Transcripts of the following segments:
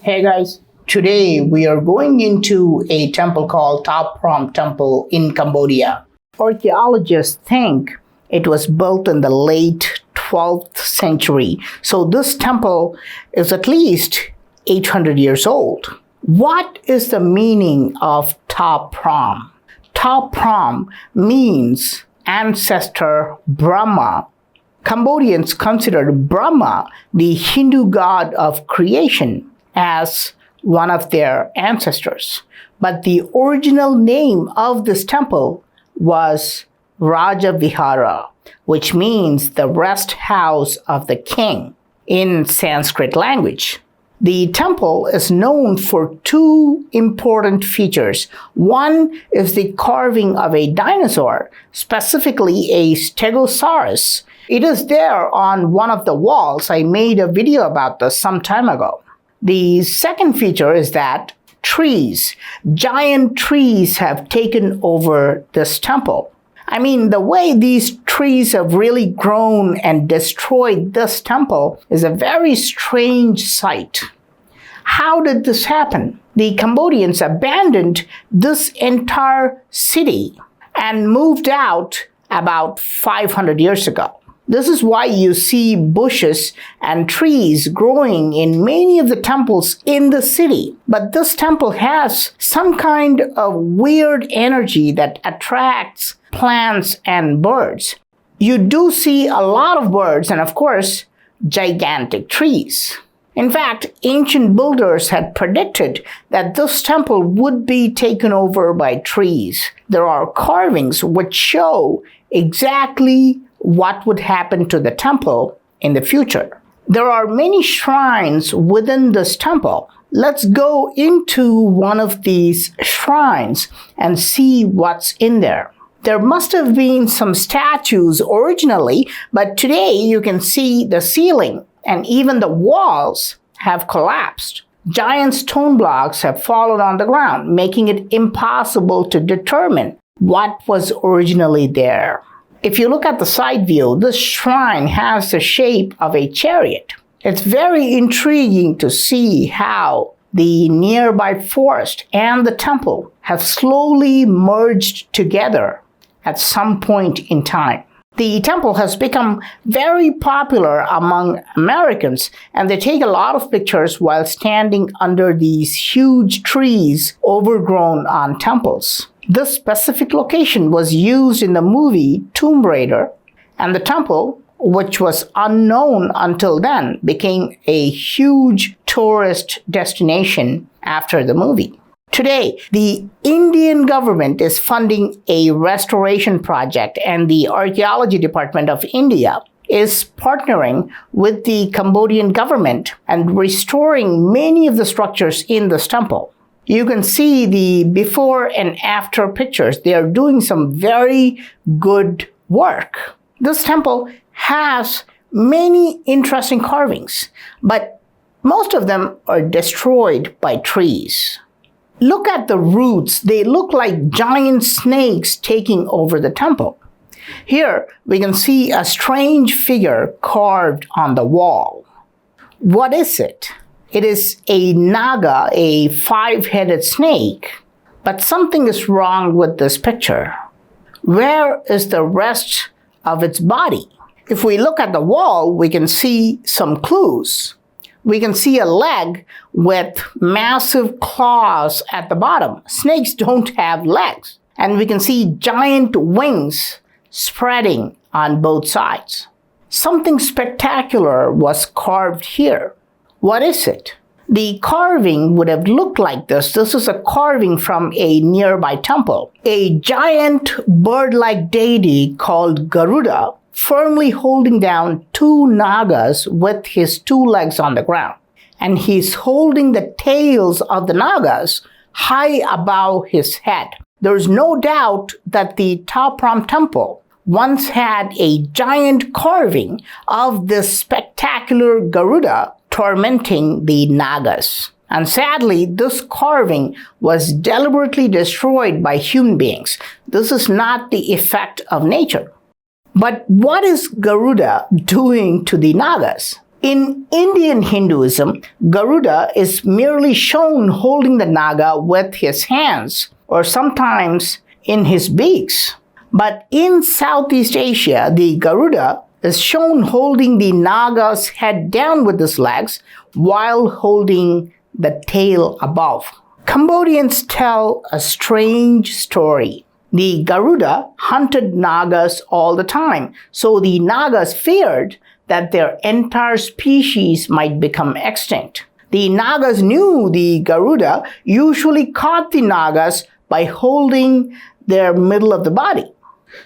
Hey guys, today we are going into a temple called Ta Prohm Temple in Cambodia. Archeologists think it was built in the late 12th century, so this temple is at least 800 years old. What is the meaning of Ta Prohm? Ta Prohm means Ancestor Brahma. Cambodians considered Brahma, the Hindu god of creation, as one of their ancestors. But the original name of this temple was RajaVihara, which means the rest house of the king in Sanskrit language. The temple is known for two important features. One is the carving of a dinosaur, specifically a stegosaurus. It is there on one of the walls. I made a video about this some time ago. The second feature is that giant trees have taken over this temple. I mean, the way these trees have really grown and destroyed this temple is a very strange sight. How did this happen? The Cambodians abandoned this entire city and moved out about 500 years ago. This is why you see bushes and trees growing in many of the temples in the city. But this temple has some kind of weird energy that attracts plants and birds. You do see a lot of birds and, of course, gigantic trees. In fact, ancient builders had predicted that this temple would be taken over by trees. There are carvings which show exactly what would happen to the temple in the future. There are many shrines within this temple. Let's go into one of these shrines and see what's in there. There must have been some statues originally, but today you can see the ceiling and even the walls have collapsed. Giant stone blocks have fallen on the ground, making it impossible to determine what was originally there. If you look at the side view, this shrine has the shape of a chariot. It's very intriguing to see how the nearby forest and the temple have slowly merged together at some point in time. The temple has become very popular among Americans, and they take a lot of pictures while standing under these huge trees overgrown on temples. This specific location was used in the movie Tomb Raider, and the temple, which was unknown until then, became a huge tourist destination after the movie. Today, the Indian government is funding a restoration project, and the Archaeology Department of India is partnering with the Cambodian government and restoring many of the structures in this temple. You can see the before and after pictures. They are doing some very good work. This temple has many interesting carvings, but most of them are destroyed by trees. Look at the roots. They look like giant snakes taking over the temple. Here we can see a strange figure carved on the wall. What is it? It is a naga, a five-headed snake. But something is wrong with this picture. Where is the rest of its body? If we look at the wall, we can see some clues. We can see a leg with massive claws at the bottom. Snakes don't have legs. And we can see giant wings spreading on both sides. Something spectacular was carved here. What is it? The carving would have looked like this. This is a carving from a nearby temple. A giant bird-like deity called Garuda, firmly holding down two nagas with his two legs on the ground. And he's holding the tails of the nagas high above his head. There's no doubt that the Ta Prohm Temple once had a giant carving of this spectacular Garuda tormenting the nagas. And sadly, this carving was deliberately destroyed by human beings. This is not the effect of nature. But what is Garuda doing to the nagas? In Indian Hinduism, Garuda is merely shown holding the naga with his hands or sometimes in his beaks. But in Southeast Asia, the Garuda is shown holding the naga's head down with his legs while holding the tail above. Cambodians tell a strange story. The Garuda hunted nagas all the time, so the nagas feared that their entire species might become extinct. The nagas knew the Garuda usually caught the nagas by holding their middle of the body.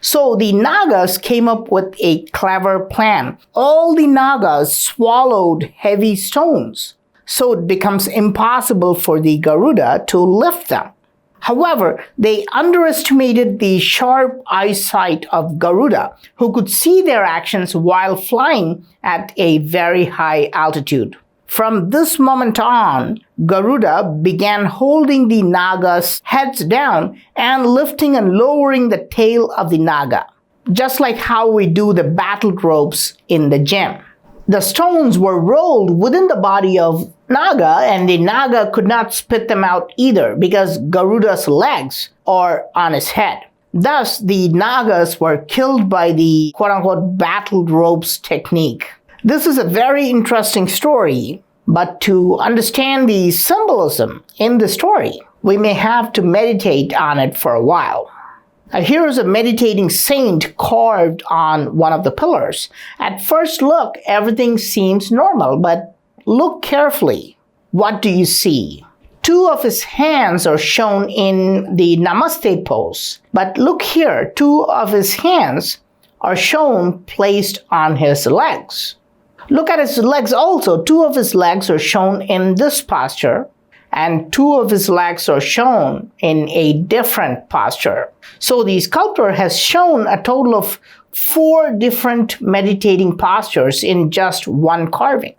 So the nagas came up with a clever plan. All the nagas swallowed heavy stones, so it becomes impossible for the Garuda to lift them. However, they underestimated the sharp eyesight of Garuda, who could see their actions while flying at a very high altitude. From this moment on, Garuda began holding the nagas' heads down and lifting and lowering the tail of the naga, just like how we do the battle ropes in the gym. The stones were rolled within the body of naga, and the naga could not spit them out either because Garuda's legs are on his head. Thus, the nagas were killed by the quote-unquote battle ropes technique. This is a very interesting story, but to understand the symbolism in the story, we may have to meditate on it for a while. Here is a meditating saint carved on one of the pillars. At first look, everything seems normal, but look carefully. What do you see? Two of his hands are shown in the Namaste pose. But look here, two of his hands are shown placed on his legs. Look at his legs also. Two of his legs are shown in this posture, and two of his legs are shown in a different posture. So the sculptor has shown a total of 4 different meditating postures in just one carving.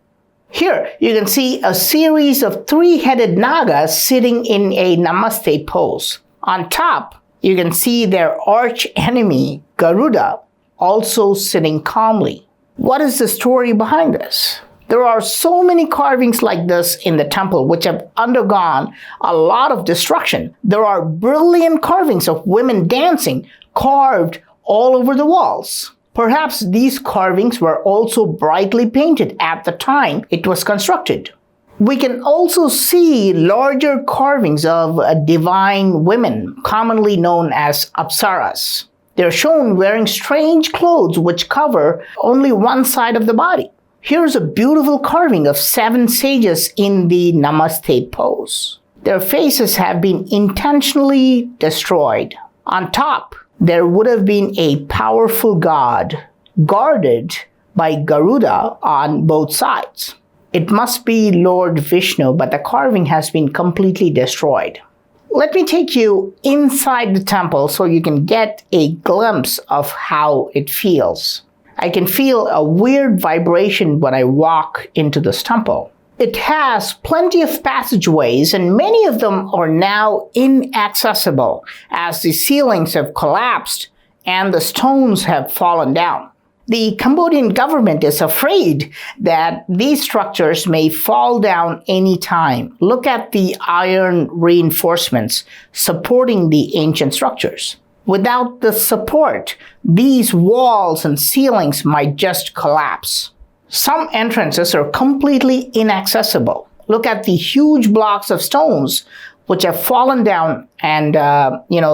Here, you can see a series of 3-headed nagas sitting in a Namaste pose. On top, you can see their arch enemy, Garuda, also sitting calmly. What is the story behind this? There are so many carvings like this in the temple which have undergone a lot of destruction. There are brilliant carvings of women dancing carved all over the walls. Perhaps these carvings were also brightly painted at the time it was constructed. We can also see larger carvings of divine women, commonly known as apsaras. They're shown wearing strange clothes which cover only one side of the body. Here's a beautiful carving of 7 sages in the Namaste pose. Their faces have been intentionally destroyed. On top, there would have been a powerful god guarded by Garuda on both sides. It must be Lord Vishnu, but the carving has been completely destroyed. Let me take you inside the temple so you can get a glimpse of how it feels. I can feel a weird vibration when I walk into this temple. It has plenty of passageways, and many of them are now inaccessible as the ceilings have collapsed and the stones have fallen down. The Cambodian government is afraid that these structures may fall down any time. Look at the iron reinforcements supporting the ancient structures. Without the support, these walls and ceilings might just collapse. Some entrances are completely inaccessible. Look at the huge blocks of stones which have fallen down, and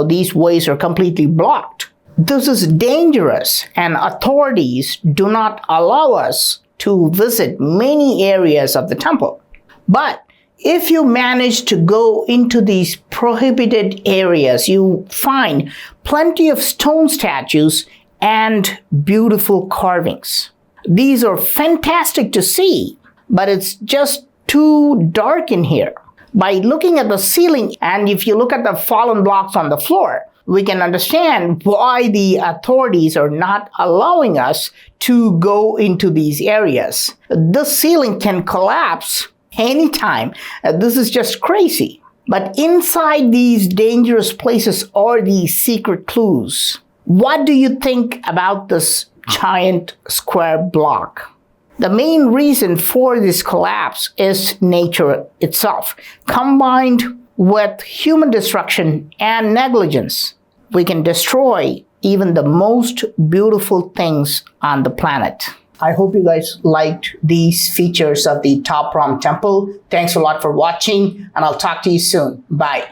these ways are completely blocked. This is dangerous, and authorities do not allow us to visit many areas of the temple. But if you manage to go into these prohibited areas, you find plenty of stone statues and beautiful carvings. These are fantastic to see, but it's just too dark in here. By looking at the ceiling, and if you look at the fallen blocks on the floor, we can understand why the authorities are not allowing us to go into these areas. This ceiling can collapse anytime. This is just crazy. But inside these dangerous places are these secret clues. What do you think about this giant square block? The main reason for this collapse is nature itself, combined with human destruction and negligence. We can destroy even the most beautiful things on the planet. I hope you guys liked these features of the Ta Prohm Temple. Thanks a lot for watching, and I'll talk to you soon. Bye.